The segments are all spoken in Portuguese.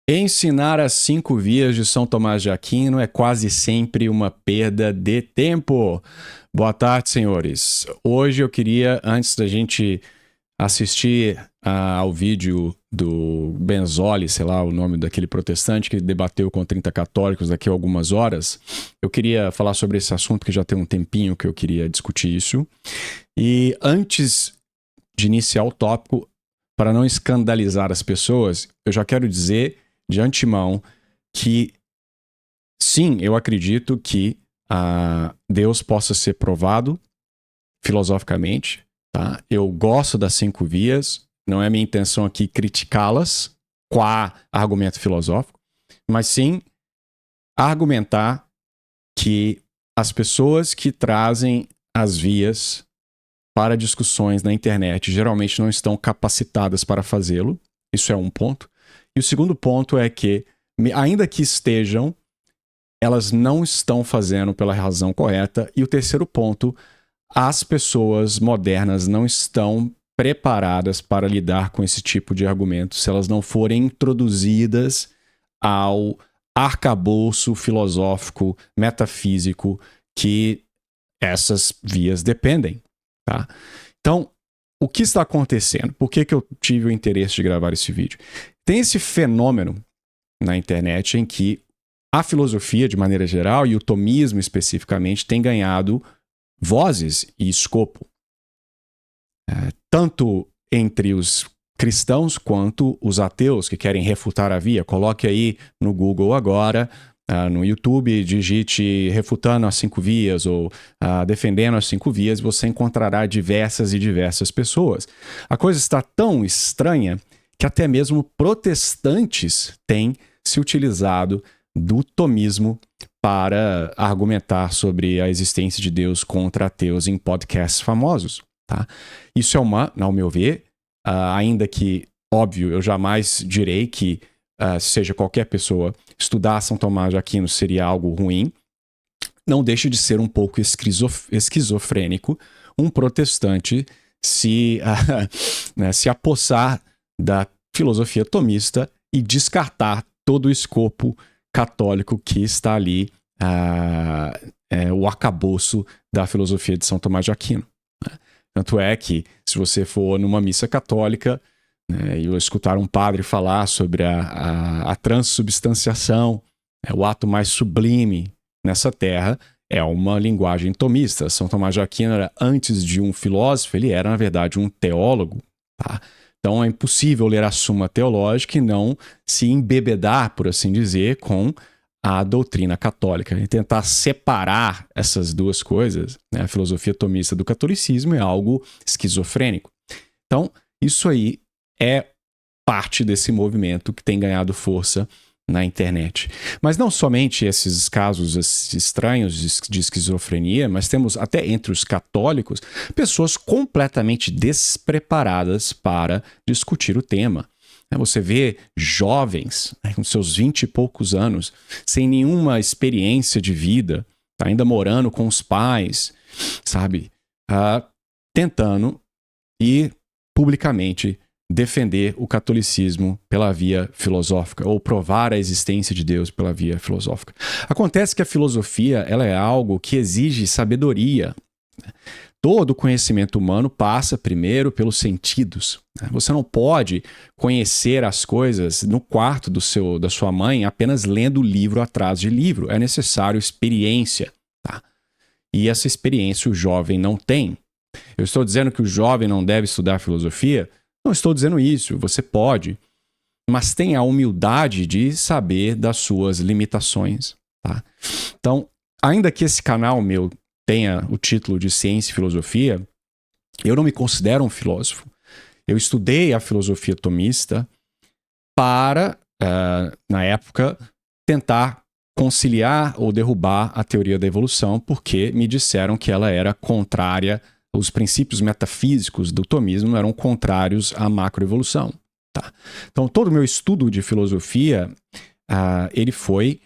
Ensinar as 5 vias de São Tomás de Aquino é quase sempre uma perda de tempo. Boa tarde, senhores. Hoje eu queria, antes da gente assistir ao vídeo do Benzoli, sei lá o nome daquele protestante que debateu com 30 católicos daqui a algumas horas, eu queria falar sobre esse assunto que já tem um tempinho que eu queria discutir isso. E antes de iniciar o tópico, para não escandalizar as pessoas, eu já quero dizer de antemão que sim, eu acredito que Deus possa ser provado filosoficamente, tá? Eu gosto das 5 vias, não é minha intenção aqui criticá-las qua argumento filosófico, mas sim argumentar que as pessoas que trazem as vias para discussões na internet geralmente não estão capacitadas para fazê-lo. Isso é um ponto. E o segundo ponto é que, ainda que estejam, elas não estão fazendo pela razão correta. E o terceiro ponto, as pessoas modernas não estão preparadas para lidar com esse tipo de argumento se elas não forem introduzidas ao arcabouço filosófico, metafísico que essas vias dependem, tá? Então, o que está acontecendo? Por que eu tive o interesse de gravar esse vídeo? Tem esse fenômeno na internet em que a filosofia, de maneira geral, e o tomismo especificamente, tem ganhado vozes e escopo. Tanto entre os cristãos quanto os ateus que querem refutar a via. Coloque aí no Google agora, no YouTube, digite refutando as 5 vias ou defendendo as 5 vias, você encontrará diversas e diversas pessoas. A coisa está tão estranha que até mesmo protestantes têm se utilizado do tomismo para argumentar sobre a existência de Deus contra ateus em podcasts famosos. Tá? Isso é ao meu ver, ainda que, óbvio, eu jamais direi que seja qualquer pessoa estudar São Tomás de Aquino seria algo ruim, não deixa de ser um pouco esquizofrênico um protestante se apossar da filosofia tomista e descartar todo o escopo católico que está ali, o arcabouço da filosofia de São Tomás de Aquino. Né? Tanto é que, se você for numa missa católica, e eu escutar um padre falar sobre a transubstanciação, o ato mais sublime nessa terra, é uma linguagem tomista. São Tomás de Aquino era, antes de um filósofo, ele era, na verdade, um teólogo. Tá? Então é impossível ler a Suma Teológica e não se embebedar, por assim dizer, com a doutrina católica. E tentar separar essas duas coisas, a filosofia tomista do catolicismo, é algo esquizofrênico. Então, isso aí é parte desse movimento que tem ganhado força na internet. Mas não somente esses casos estranhos de esquizofrenia, mas temos até entre os católicos pessoas completamente despreparadas para discutir o tema. Você vê jovens, com seus 20 e poucos anos, sem nenhuma experiência de vida, ainda morando com os pais, sabe? Tentando ir publicamente defender o catolicismo pela via filosófica, ou provar a existência de Deus pela via filosófica. Acontece que a filosofia ela é algo que exige sabedoria. Todo conhecimento humano passa primeiro pelos sentidos. Você não pode conhecer as coisas no quarto da sua mãe apenas lendo livro atrás de livro. É necessário experiência. Tá? E essa experiência o jovem não tem. Eu estou dizendo que o jovem não deve estudar filosofia? Não estou dizendo isso, você pode, mas tenha a humildade de saber das suas limitações. Tá? Então, ainda que esse canal meu tenha o título de Ciência e Filosofia, eu não me considero um filósofo. Eu estudei a filosofia tomista para, na época, tentar conciliar ou derrubar a teoria da evolução, porque me disseram que ela era contrária. Os princípios metafísicos do tomismo eram contrários à macroevolução. Tá? Então, todo o meu estudo de filosofia, ele foi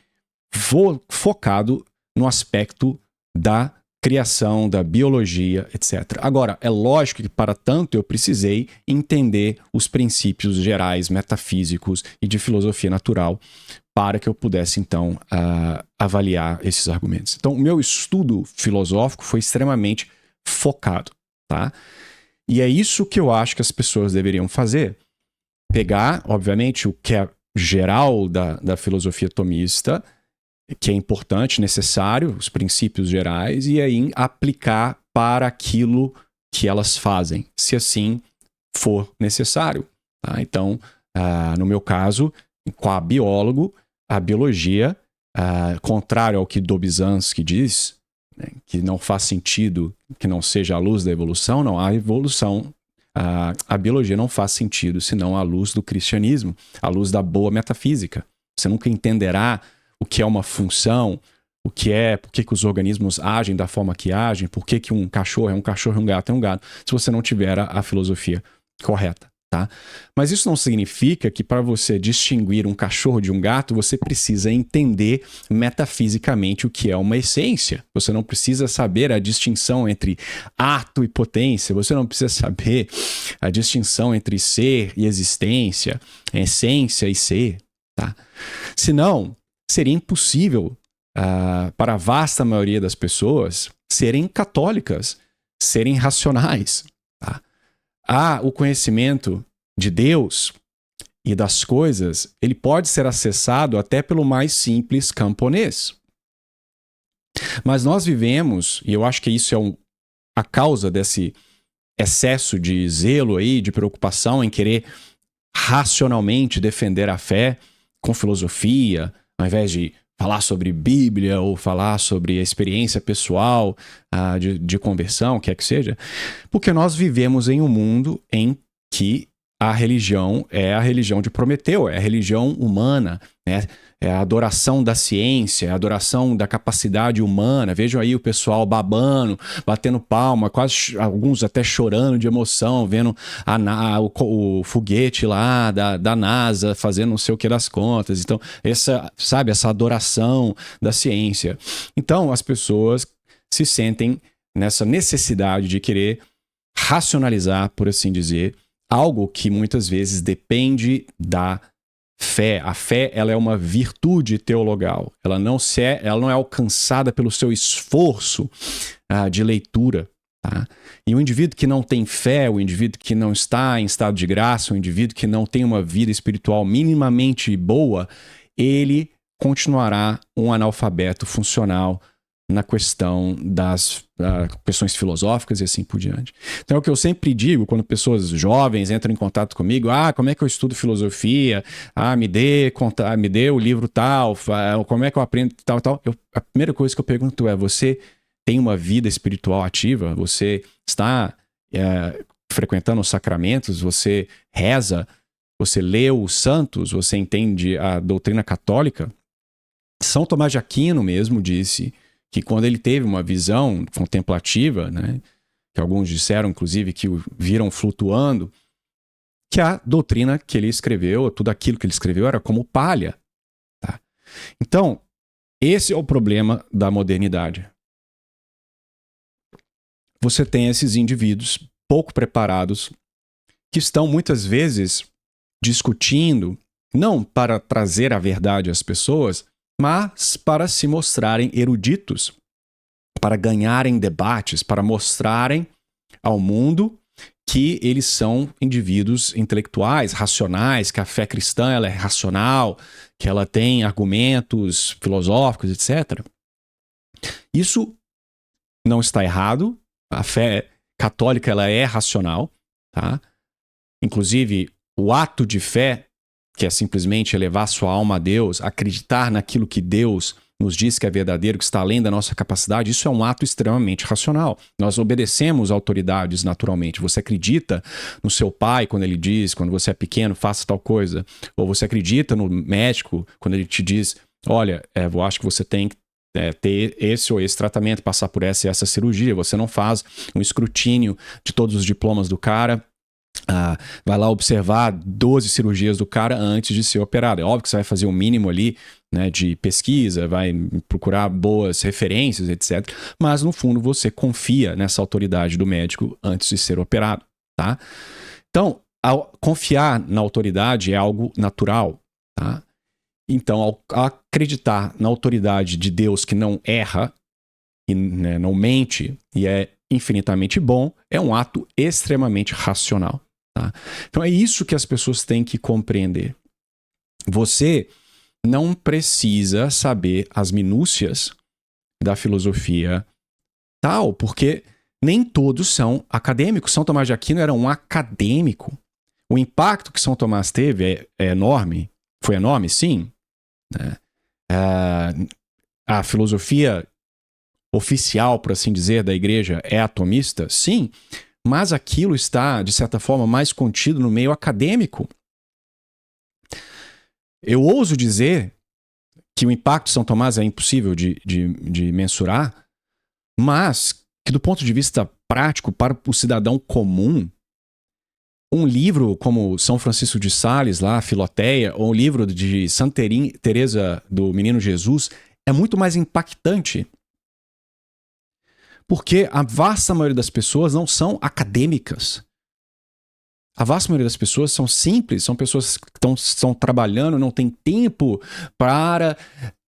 focado no aspecto da criação da biologia, etc. Agora, é lógico que para tanto eu precisei entender os princípios gerais metafísicos e de filosofia natural para que eu pudesse, então, avaliar esses argumentos. Então, o meu estudo filosófico foi extremamente focado, tá? E é isso que eu acho que as pessoas deveriam fazer. Pegar, obviamente, o que é geral da filosofia tomista, que é importante, necessário, os princípios gerais, e aí aplicar para aquilo que elas fazem, se assim for necessário. Tá? Então, no meu caso, com a biologia, contrário ao que Dobzhansky diz, né, que não faz sentido que não seja a luz da evolução, não, a evolução, a biologia não faz sentido senão à luz do cristianismo, à luz da boa metafísica. Você nunca entenderá o que é uma função, por que os organismos agem da forma que agem, por que um cachorro é um cachorro e um gato é um gato, se você não tiver a filosofia correta, tá? Mas isso não significa que para você distinguir um cachorro de um gato, você precisa entender metafisicamente o que é uma essência. Você não precisa saber a distinção entre ato e potência, você não precisa saber a distinção entre ser e existência, essência e ser, tá? Senão, seria impossível para a vasta maioria das pessoas serem católicas, serem racionais. Tá? O conhecimento de Deus e das coisas, ele pode ser acessado até pelo mais simples camponês. Mas nós vivemos, e eu acho que isso é a causa desse excesso de zelo aí, de preocupação em querer racionalmente defender a fé com filosofia, ao invés de falar sobre Bíblia ou falar sobre a experiência pessoal de conversão, o que é que seja, porque nós vivemos em um mundo em que a religião é a religião de Prometeu, é a religião humana, né? É a adoração da ciência, é a adoração da capacidade humana. Vejam aí o pessoal babando, batendo palma, quase alguns até chorando de emoção, vendo o foguete lá da NASA fazendo não sei o que das contas. Então, essa adoração da ciência. Então, as pessoas se sentem nessa necessidade de querer racionalizar, por assim dizer, algo que muitas vezes depende da fé. A fé, ela é uma virtude teologal. Ela não é alcançada pelo seu esforço de leitura. Tá? E o indivíduo que não tem fé, o indivíduo que não está em estado de graça, o indivíduo que não tem uma vida espiritual minimamente boa, ele continuará um analfabeto funcional na questão das questões filosóficas e assim por diante. Então é o que eu sempre digo quando pessoas jovens entram em contato comigo, como é que eu estudo filosofia? Me dê o livro tal, como é que eu aprendo tal. A primeira coisa que eu pergunto é, você tem uma vida espiritual ativa? Você está frequentando os sacramentos? Você reza? Você lê os santos? Você entende a doutrina católica? São Tomás de Aquino mesmo disse que quando ele teve uma visão contemplativa, né, que alguns disseram, inclusive, que o viram flutuando, que a doutrina que ele escreveu, tudo aquilo que ele escreveu era como palha. Tá? Então, esse é o problema da modernidade. Você tem esses indivíduos pouco preparados que estão muitas vezes discutindo, não para trazer a verdade às pessoas, mas para se mostrarem eruditos, para ganharem debates, para mostrarem ao mundo que eles são indivíduos intelectuais, racionais, que a fé cristã ela é racional, que ela tem argumentos filosóficos, etc. Isso não está errado, a fé católica ela é racional, tá? Inclusive, o ato de fé, que é simplesmente elevar sua alma a Deus, acreditar naquilo que Deus nos diz que é verdadeiro, que está além da nossa capacidade, isso é um ato extremamente racional. Nós obedecemos autoridades naturalmente. Você acredita no seu pai quando ele diz, quando você é pequeno, faça tal coisa. Ou você acredita no médico quando ele te diz, olha, eu acho que você tem que ter esse ou esse tratamento, passar por essa e essa cirurgia. Você não faz um escrutínio de todos os diplomas do cara vai lá observar 12 cirurgias do cara antes de ser operado. É óbvio que você vai fazer o mínimo ali, né, de pesquisa, vai procurar boas referências, etc. Mas, no fundo, você confia nessa autoridade do médico antes de ser operado, tá? Então, confiar na autoridade é algo natural, tá? Então, ao acreditar na autoridade de Deus que não erra, e, né, não mente e é infinitamente bom, é um ato extremamente racional. Tá? Então é isso que as pessoas têm que compreender. Você não precisa saber as minúcias da filosofia tal, porque nem todos são acadêmicos. São Tomás de Aquino era um acadêmico. O impacto que São Tomás teve é enorme. Foi enorme, sim. Né? A filosofia oficial, por assim dizer, da igreja é atomista? Sim. Mas aquilo está, de certa forma, mais contido no meio acadêmico. Eu ouso dizer que o impacto de São Tomás é impossível de mensurar, mas que do ponto de vista prático, para o cidadão comum, um livro como São Francisco de Sales, lá, Filoteia, ou um livro de Santa Teresa do Menino Jesus, é muito mais impactante. Porque a vasta maioria das pessoas não são acadêmicas. A vasta maioria das pessoas são simples, são pessoas que estão trabalhando, não tem tempo para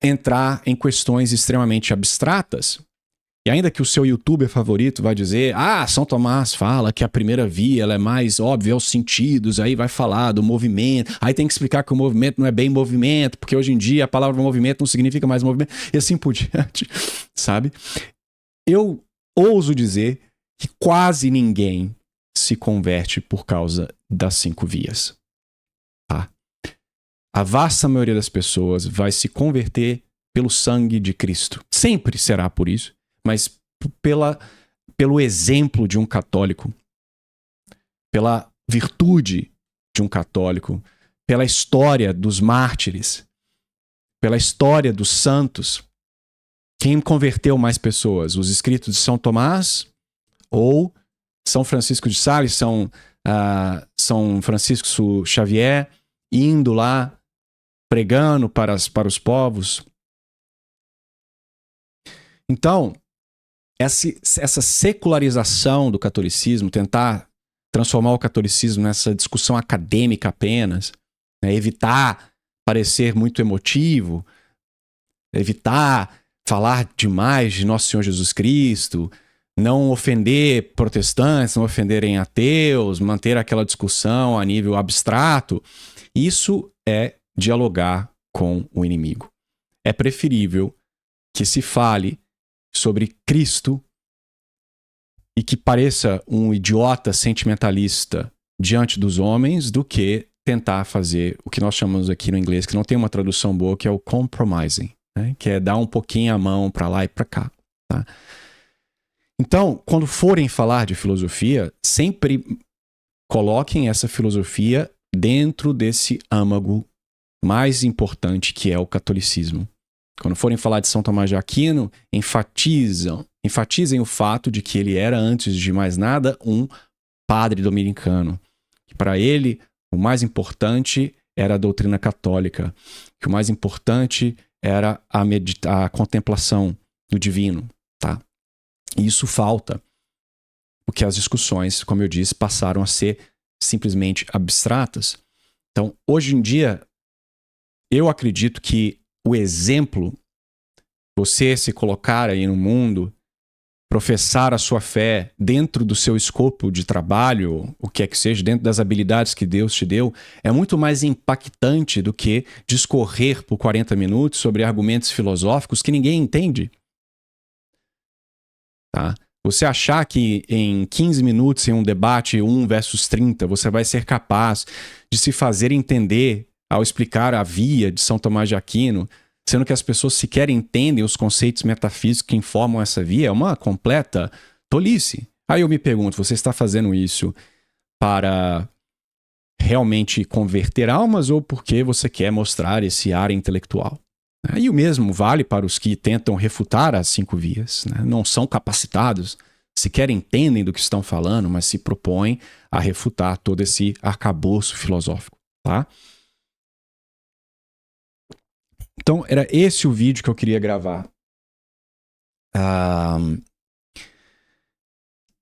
entrar em questões extremamente abstratas. E ainda que o seu youtuber favorito vai dizer, São Tomás fala que a primeira via ela é mais óbvia aos sentidos, aí vai falar do movimento, aí tem que explicar que o movimento não é bem movimento, porque hoje em dia a palavra movimento não significa mais movimento, e assim por diante, sabe? Eu ouso dizer que quase ninguém se converte por causa das 5 vias. Tá? A vasta maioria das pessoas vai se converter pelo sangue de Cristo. Sempre será por isso, mas pelo exemplo de um católico, pela virtude de um católico, pela história dos mártires, pela história dos santos. Quem converteu mais pessoas? Os escritos de São Tomás ou São Francisco de Sales, São Francisco Xavier, indo lá, pregando para os povos? Então, essa secularização do catolicismo, tentar transformar o catolicismo nessa discussão acadêmica apenas, né, evitar parecer muito emotivo, evitar falar demais de Nosso Senhor Jesus Cristo, não ofender protestantes, não ofenderem ateus, manter aquela discussão a nível abstrato, isso é dialogar com o inimigo. É preferível que se fale sobre Cristo e que pareça um idiota sentimentalista diante dos homens do que tentar fazer o que nós chamamos aqui no inglês, que não tem uma tradução boa, que é o compromising. Né? Que é dar um pouquinho a mão para lá e para cá. Tá? Então, quando forem falar de filosofia, sempre coloquem essa filosofia dentro desse âmago mais importante que é o catolicismo. Quando forem falar de São Tomás de Aquino, enfatizem o fato de que ele era, antes de mais nada, um padre dominicano. Para ele, o mais importante era a doutrina católica, que o mais importante era a contemplação do divino, tá? E isso falta, porque as discussões, como eu disse, passaram a ser simplesmente abstratas. Então, hoje em dia, eu acredito que o exemplo, você se colocar aí no mundo, professar a sua fé dentro do seu escopo de trabalho, o que é que seja, dentro das habilidades que Deus te deu, é muito mais impactante do que discorrer por 40 minutos sobre argumentos filosóficos que ninguém entende. Tá? Você achar que em 15 minutos, em um debate 1 versus 30, você vai ser capaz de se fazer entender ao explicar a via de São Tomás de Aquino, sendo que as pessoas sequer entendem os conceitos metafísicos que informam essa via, é uma completa tolice. Aí eu me pergunto, você está fazendo isso para realmente converter almas ou porque você quer mostrar esse ar intelectual? E o mesmo vale para os que tentam refutar as 5 vias. Né? Não são capacitados sequer entendem do que estão falando, mas se propõem a refutar todo esse arcabouço filosófico, tá? Então, era esse o vídeo que eu queria gravar.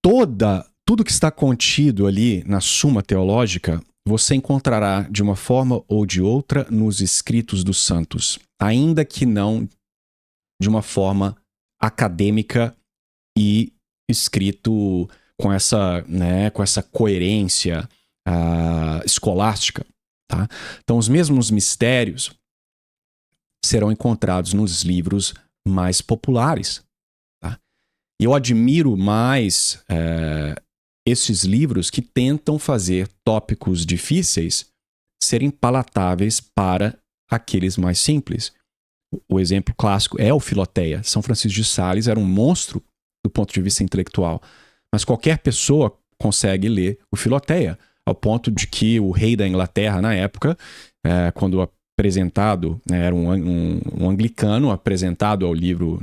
Tudo que está contido ali na Suma Teológica, você encontrará de uma forma ou de outra nos escritos dos santos, ainda que não de uma forma acadêmica e escrito com essa coerência escolástica. Tá? Então, os mesmos mistérios serão encontrados nos livros mais populares. Tá? E eu admiro mais esses livros que tentam fazer tópicos difíceis serem palatáveis para aqueles mais simples. O exemplo clássico é o Filoteia. São Francisco de Sales era um monstro do ponto de vista intelectual, mas qualquer pessoa consegue ler o Filoteia, ao ponto de que o rei da Inglaterra, na época, quando apresentado, era um anglicano apresentado ao livro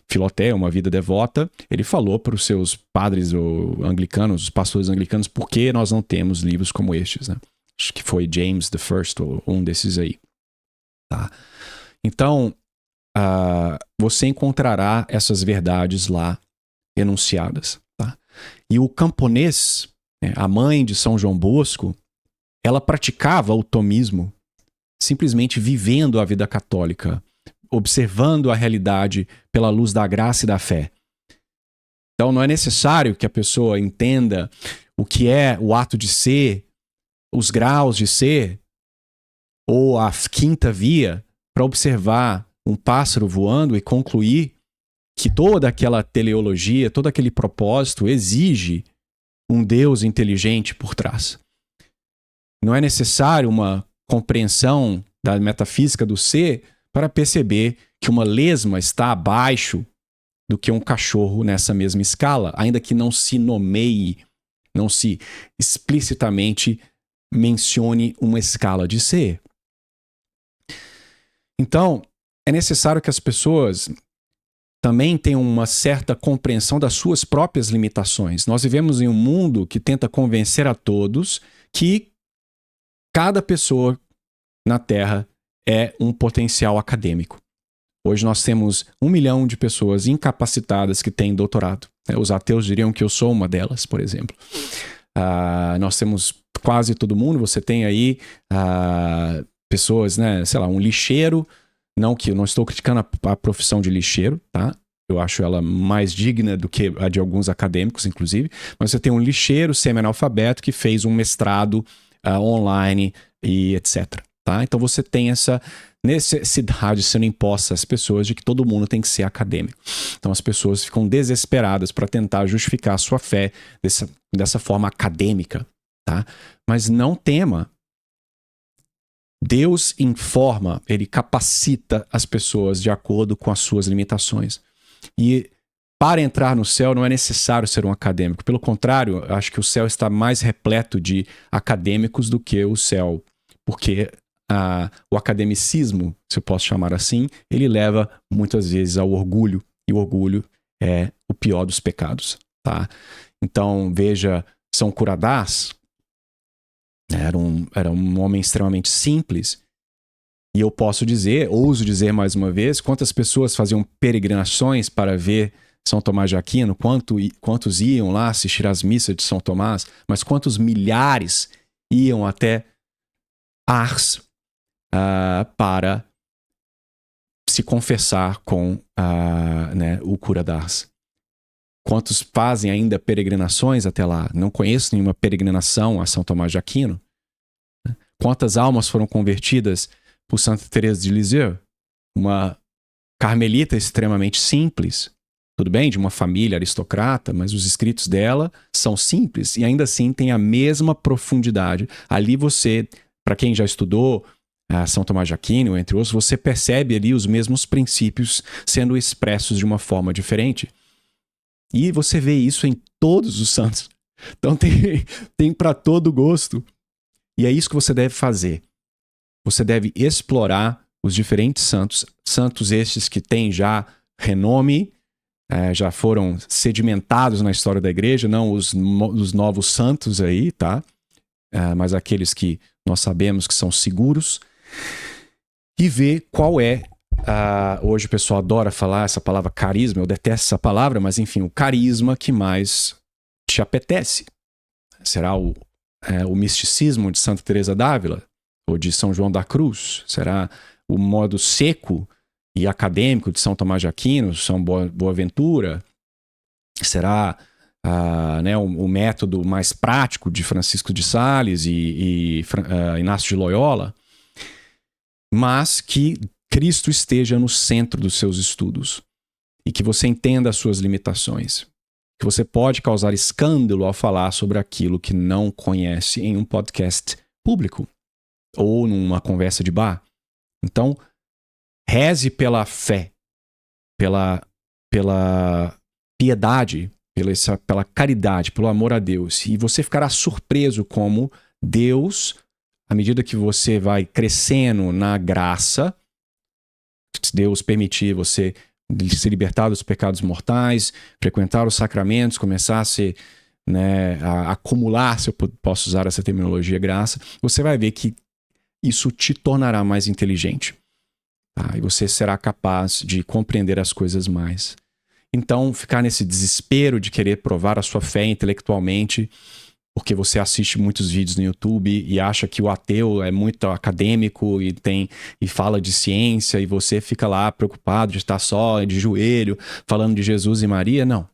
Filoteia, Uma Vida Devota, ele falou para os seus padres anglicanos, os pastores anglicanos, por que nós não temos livros como estes, né? Acho que foi James I, ou um desses aí. Tá? Então, você encontrará essas verdades lá enunciadas. Tá? E o camponês, a mãe de São João Bosco, ela praticava o tomismo simplesmente vivendo a vida católica, observando a realidade pela luz da graça e da fé. Então não é necessário que a pessoa entenda o que é o ato de ser, os graus de ser, ou a quinta via, para observar um pássaro voando e concluir que toda aquela teleologia, todo aquele propósito exige um Deus inteligente por trás. Não é necessário uma compreensão da metafísica do ser para perceber que uma lesma está abaixo do que um cachorro nessa mesma escala, ainda que não se nomeie, não se explicitamente mencione uma escala de ser. Então, é necessário que as pessoas também tenham uma certa compreensão das suas próprias limitações. Nós vivemos em um mundo que tenta convencer a todos que cada pessoa na Terra é um potencial acadêmico. Hoje nós temos 1 milhão de pessoas incapacitadas que têm doutorado. Os ateus diriam que eu sou uma delas, por exemplo. Nós temos quase todo mundo. Você tem aí pessoas, sei lá, um lixeiro. Não que eu não estou criticando a profissão de lixeiro, tá? Eu acho ela mais digna do que a de alguns acadêmicos, inclusive. Mas você tem um lixeiro semi-analfabeto que fez um mestrado online e etc. Tá? Então você tem essa necessidade sendo imposta às pessoas de que todo mundo tem que ser acadêmico. Então as pessoas ficam desesperadas para tentar justificar a sua fé dessa forma acadêmica. Tá? Mas não tema. Deus informa, ele capacita as pessoas de acordo com as suas limitações. E para entrar no céu não é necessário ser um acadêmico. Pelo contrário, acho que o céu está mais repleto de acadêmicos do que o céu. Porque o academicismo, se eu posso chamar assim, ele leva muitas vezes ao orgulho. E o orgulho é o pior dos pecados. Tá? Então, veja, São Curadás era um homem extremamente simples. E eu posso dizer, ouso dizer mais uma vez, quantas pessoas faziam peregrinações para ver São Tomás de Aquino, quantos iam lá assistir às missas de São Tomás, mas quantos milhares iam até Ars para se confessar com o cura de Ars. Quantos fazem ainda peregrinações até lá? Não conheço nenhuma peregrinação a São Tomás de Aquino. Quantas almas foram convertidas por Santa Teresa de Lisieux? Uma carmelita extremamente simples. Tudo bem, de uma família aristocrata, mas os escritos dela são simples e ainda assim têm a mesma profundidade. Ali você, para quem já estudou São Tomás de Aquino, entre outros, você percebe ali os mesmos princípios sendo expressos de uma forma diferente. E você vê isso em todos os santos. Então tem para todo gosto. E é isso que você deve fazer. Você deve explorar os diferentes santos, santos estes que têm já renome, já foram sedimentados na história da igreja, não os novos santos aí, tá? Mas aqueles que nós sabemos que são seguros. E ver qual é, hoje o pessoal adora falar essa palavra carisma, eu detesto essa palavra, mas enfim, o carisma que mais te apetece. Será o misticismo de Santa Teresa d'Ávila? Ou de São João da Cruz? Será o modo seco e acadêmico de São Tomás de Aquino, São Boaventura? Será o método mais prático de Francisco de Sales e Inácio de Loyola? Mas que Cristo esteja no centro dos seus estudos e que você entenda as suas limitações. Que você pode causar escândalo ao falar sobre aquilo que não conhece em um podcast público ou numa conversa de bar. Então, reze pela fé, pela piedade, pela caridade, pelo amor a Deus. E você ficará surpreso como Deus, à medida que você vai crescendo na graça, se Deus permitir você se libertar dos pecados mortais, frequentar os sacramentos, começar a acumular, se eu posso usar essa terminologia, graça, você vai ver que isso te tornará mais inteligente. Tá? E você será capaz de compreender as coisas mais. Então, ficar nesse desespero de querer provar a sua fé intelectualmente, porque você assiste muitos vídeos no YouTube e acha que o ateu é muito acadêmico e fala de ciência e você fica lá preocupado de estar só de joelho falando de Jesus e Maria. Não.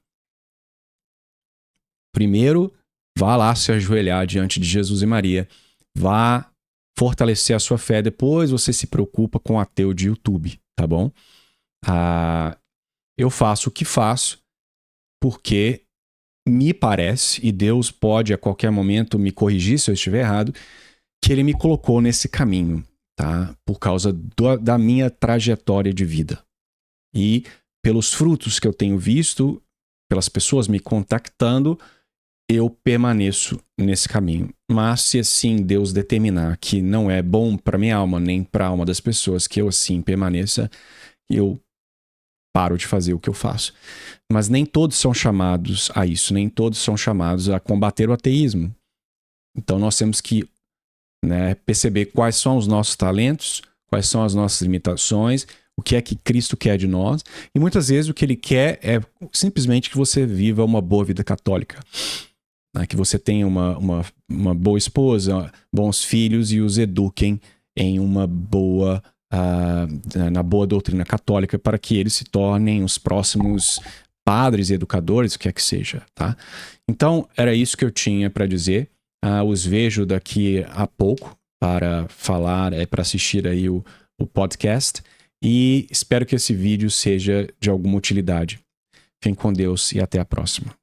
Primeiro, vá lá se ajoelhar diante de Jesus e Maria. Vá fortalecer a sua fé. Depois você se preocupa com o ateu de YouTube, tá bom? Eu faço o que faço porque me parece, e Deus pode a qualquer momento me corrigir se eu estiver errado, que Ele me colocou nesse caminho, tá? Por causa da minha trajetória de vida. E pelos frutos que eu tenho visto, pelas pessoas me contactando, eu permaneço nesse caminho. Mas se assim Deus determinar que não é bom para minha alma, nem para a alma das pessoas, que eu assim permaneça, eu paro de fazer o que eu faço. Mas nem todos são chamados a isso, nem todos são chamados a combater o ateísmo. Então nós temos que perceber quais são os nossos talentos, quais são as nossas limitações, o que é que Cristo quer de nós. E muitas vezes o que Ele quer é simplesmente que você viva uma boa vida católica. Que você tenha uma boa esposa, bons filhos e os eduquem em uma boa na boa doutrina católica para que eles se tornem os próximos padres e educadores, o que é que seja, tá? Então, era isso que eu tinha para dizer. Os vejo daqui a pouco para falar, para assistir aí o podcast e espero que esse vídeo seja de alguma utilidade. Fiquem com Deus e até a próxima.